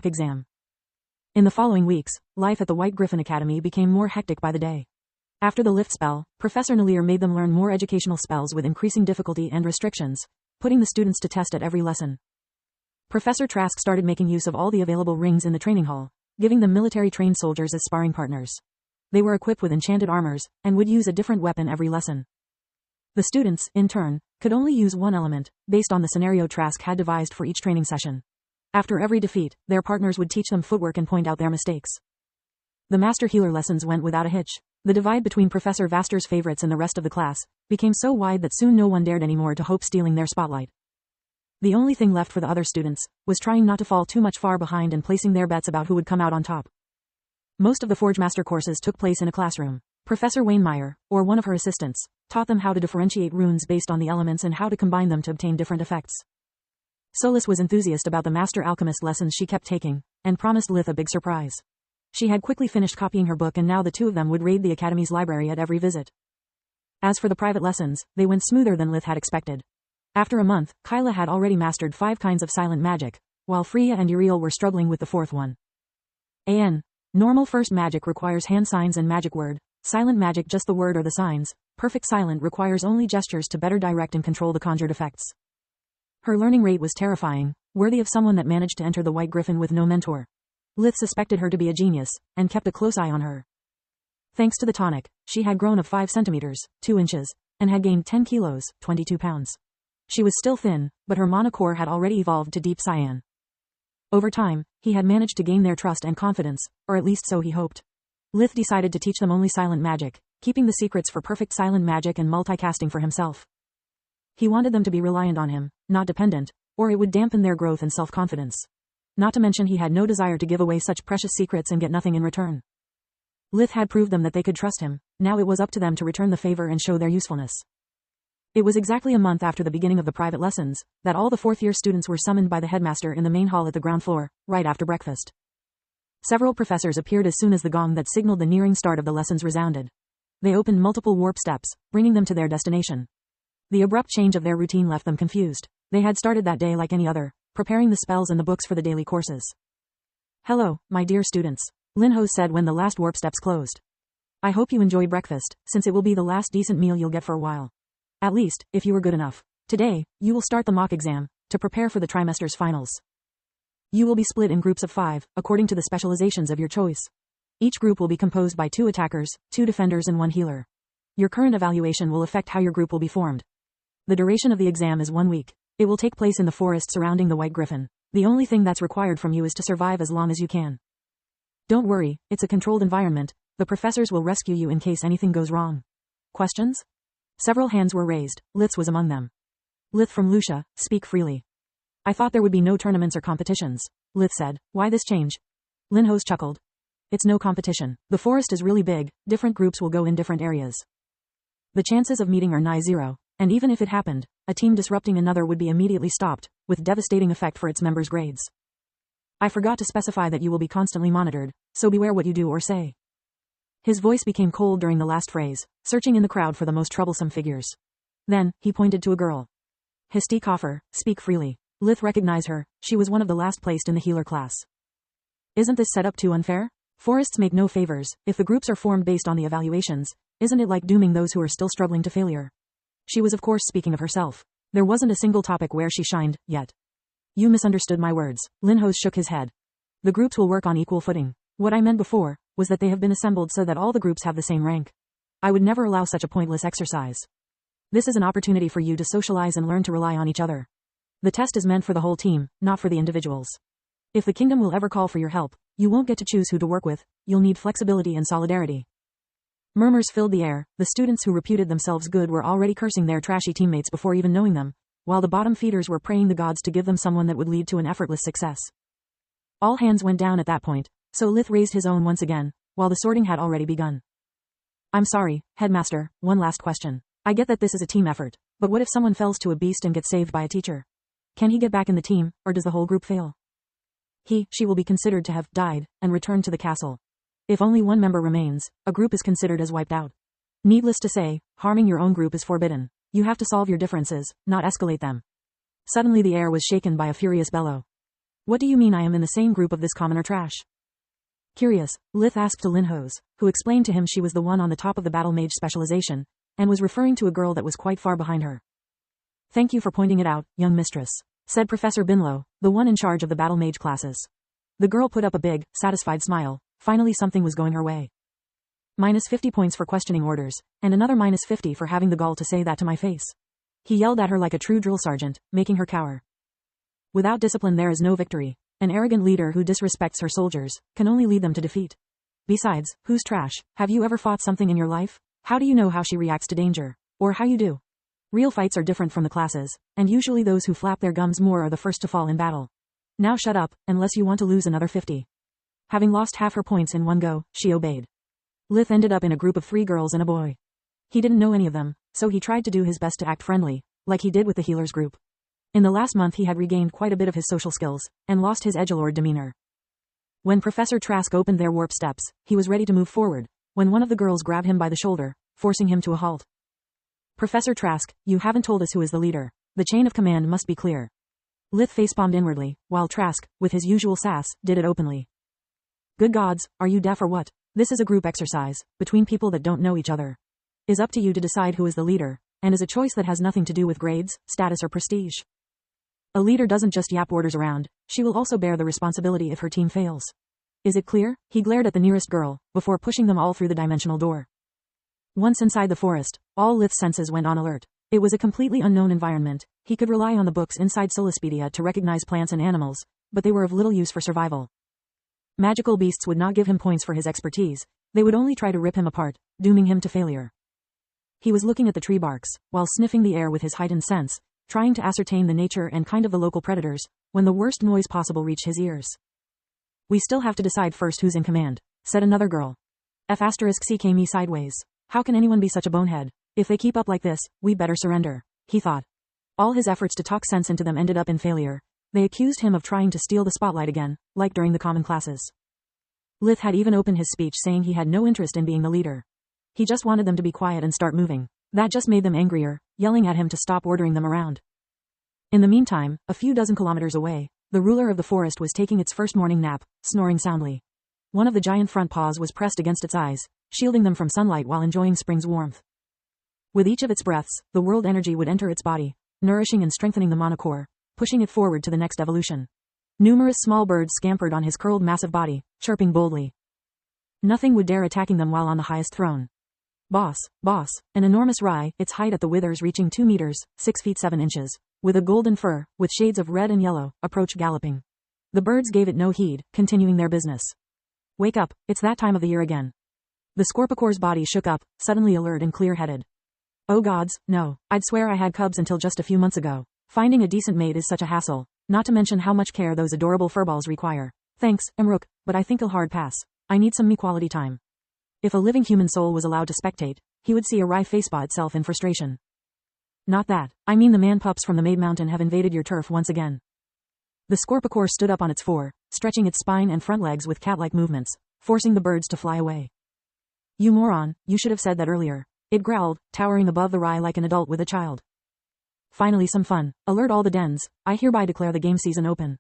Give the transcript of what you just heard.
exam. In the following weeks, life at the White Griffin Academy became more hectic by the day. After the lift spell, Professor Nalir made them learn more educational spells with increasing difficulty and restrictions, putting the students to test at every lesson. Professor Trask started making use of all the available rings in the training hall, giving them military-trained soldiers as sparring partners. They were equipped with enchanted armors, and would use a different weapon every lesson. The students, in turn, could only use one element, based on the scenario Trask had devised for each training session. After every defeat, their partners would teach them footwork and point out their mistakes. The Master Healer lessons went without a hitch. The divide between Professor Vaster's favorites and the rest of the class became so wide that soon no one dared anymore to hope stealing their spotlight. The only thing left for the other students was trying not to fall too much far behind and placing their bets about who would come out on top. Most of the Forge Master courses took place in a classroom. Professor Wainmeyer, or one of her assistants, taught them how to differentiate runes based on the elements and how to combine them to obtain different effects. Solis was enthusiastic about the Master Alchemist lessons she kept taking, and promised Lith a big surprise. She had quickly finished copying her book and now the two of them would raid the Academy's library at every visit. As for the private lessons, they went smoother than Lith had expected. After a month, Kyla had already mastered 5 kinds of silent magic, while Freya and Uriel were struggling with the 4th one. Normal first magic requires hand signs and magic word. Silent magic just the word or the signs. Perfect silent requires only gestures to better direct and control the conjured effects. Her learning rate was terrifying, worthy of someone that managed to enter the White Griffin with no mentor. Lith suspected her to be a genius, and kept a close eye on her. Thanks to the tonic, she had grown of 5 centimeters, 2 inches, and had gained 10 kilos, 22 pounds. She was still thin, but her mana core had already evolved to deep cyan. Over time, he had managed to gain their trust and confidence, or at least so he hoped. Lith decided to teach them only silent magic, keeping the secrets for perfect silent magic and multicasting for himself. He wanted them to be reliant on him, not dependent, or it would dampen their growth and self-confidence. Not to mention he had no desire to give away such precious secrets and get nothing in return. Lith had proved them that they could trust him, now it was up to them to return the favor and show their usefulness. It was exactly a month after the beginning of the private lessons, that all the 4th-year students were summoned by the headmaster in the main hall at the ground floor, right after breakfast. Several professors appeared as soon as the gong that signaled the nearing start of the lessons resounded. They opened multiple warp steps, bringing them to their destination. The abrupt change of their routine left them confused. They had started that day like any other, preparing the spells and the books for the daily courses. "Hello, my dear students," Linhos said when the last warp steps closed. "I hope you enjoy breakfast, since it will be the last decent meal you'll get for a while. At least, if you were good enough. Today, you will start the mock exam, to prepare for the trimester's finals. You will be split in groups of 5, according to the specializations of your choice. Each group will be composed by 2 attackers, 2 defenders and 1 healer. Your current evaluation will affect how your group will be formed. The duration of the exam is 1 week. It will take place in the forest surrounding the White Griffin. The only thing that's required from you is to survive as long as you can. Don't worry, it's a controlled environment. The professors will rescue you in case anything goes wrong. Questions?" Several hands were raised. Lith's was among them. "Lith from Lucia, speak freely." "I thought there would be no tournaments or competitions," Lith said. "Why this change?" Linhos chuckled. "It's no competition. The forest is really big, different groups will go in different areas. The chances of meeting are nigh 0, and even if it happened, a team disrupting another would be immediately stopped, with devastating effect for its members' grades. I forgot to specify that you will be constantly monitored, so beware what you do or say." His voice became cold during the last phrase, searching in the crowd for the most troublesome figures. Then, he pointed to a girl. "Histi Koffer, speak freely." Lith recognized her. She was one of the last placed in the healer class. "Isn't this setup too unfair? Forests make no favors. If the groups are formed based on the evaluations, isn't it like dooming those who are still struggling to failure?" She was of course speaking of herself. There wasn't a single topic where she shined, yet. "You misunderstood my words." Linhos shook his head. "The groups will work on equal footing. What I meant before was that they have been assembled so that all the groups have the same rank. I would never allow such a pointless exercise. This is an opportunity for you to socialize and learn to rely on each other. The test is meant for the whole team, not for the individuals. If the kingdom will ever call for your help, you won't get to choose who to work with. You'll need flexibility and solidarity." Murmurs filled the air. The students who reputed themselves good were already cursing their trashy teammates before even knowing them, while the bottom feeders were praying the gods to give them someone that would lead to an effortless success. All hands went down at that point, so Lith raised his own once again, while the sorting had already begun. "I'm sorry, Headmaster, one last question. I get that this is a team effort, but what if someone falls to a beast and gets saved by a teacher? Can he get back in the team, or does the whole group fail?" She will be considered to have died, and returned to the castle. If only one member remains, a group is considered as wiped out. Needless to say, harming your own group is forbidden. You have to solve your differences, not escalate them. Suddenly the air was shaken by a furious bellow. What do you mean I am in the same group of this commoner trash? Curious, Lith asked to Linhose, who explained to him she was the one on the top of the battle mage specialization, and was referring to a girl that was quite far behind her. Thank you for pointing it out, young mistress, said Professor Binlow, the one in charge of the battle mage classes. The girl put up a big, satisfied smile. Finally something was going her way. -50 points for questioning orders, and another -50 for having the gall to say that to my face. He yelled at her like a true drill sergeant, making her cower. Without discipline there is no victory. An arrogant leader who disrespects her soldiers can only lead them to defeat. Besides, who's trash? Have you ever fought something in your life? How do you know how she reacts to danger? Or how you do? Real fights are different from the classes, and usually those who flap their gums more are the first to fall in battle. Now shut up, unless you want to lose another 50. Having lost half her points in one go, she obeyed. Lith ended up in a group of 3 girls and a boy. He didn't know any of them, so he tried to do his best to act friendly, like he did with the healers group. In the last month he had regained quite a bit of his social skills, and lost his edgelord demeanor. When Professor Trask opened their warp steps, he was ready to move forward, when one of the girls grabbed him by the shoulder, forcing him to a halt. Professor Trask, you haven't told us who is the leader. The chain of command must be clear. Lith facepalmed inwardly, while Trask, with his usual sass, did it openly. Good gods, are you deaf or what? This is a group exercise, between people that don't know each other. It's up to you to decide who is the leader, and is a choice that has nothing to do with grades, status or prestige. A leader doesn't just yap orders around, she will also bear the responsibility if her team fails. Is it clear? He glared at the nearest girl, before pushing them all through the dimensional door. Once inside the forest, all Lith's senses went on alert. It was a completely unknown environment. He could rely on the books inside Solispedia to recognize plants and animals, but they were of little use for survival. Magical beasts would not give him points for his expertise, they would only try to rip him apart, dooming him to failure. He was looking at the tree barks, while sniffing the air with his heightened sense, trying to ascertain the nature and kind of the local predators, when the worst noise possible reached his ears. We still have to decide first who's in command, said another girl. F*C came sideways. How can anyone be such a bonehead? If they keep up like this, we better surrender, he thought. All his efforts to talk sense into them ended up in failure. They accused him of trying to steal the spotlight again, like during the common classes. Lith had even opened his speech saying he had no interest in being the leader. He just wanted them to be quiet and start moving. That just made them angrier, yelling at him to stop ordering them around. In the meantime, a few dozen kilometers away, the ruler of the forest was taking its first morning nap, snoring soundly. One of the giant front paws was pressed against its eyes, shielding them from sunlight while enjoying spring's warmth. With each of its breaths, the world energy would enter its body, nourishing and strengthening the monocore, pushing it forward to the next evolution. Numerous small birds scampered on his curled massive body, chirping boldly. Nothing would dare attacking them while on the highest throne. Boss, an enormous rye, its height at the withers reaching 2 meters, 6 feet 7 inches, with a golden fur, with shades of red and yellow, approached galloping. The birds gave it no heed, continuing their business. Wake up, it's that time of the year again. The Scorpicore's body shook up, suddenly alert and clear-headed. Oh gods, no, I'd swear I had cubs until just a few months ago. Finding a decent mate is such a hassle, not to mention how much care those adorable furballs require. Thanks, Emrook, but I think I'll hard pass. I need some me-quality time. If a living human soul was allowed to spectate, he would see a wry facepaw itself in frustration. Not that, I mean the man-pups from the Maid Mountain have invaded your turf once again. The Scorpicore stood up on its 4, stretching its spine and front legs with cat-like movements, forcing the birds to fly away. You moron, you should have said that earlier. It growled, towering above the rye like an adult with a child. Finally some fun. Alert all the dens, I hereby declare the game season open.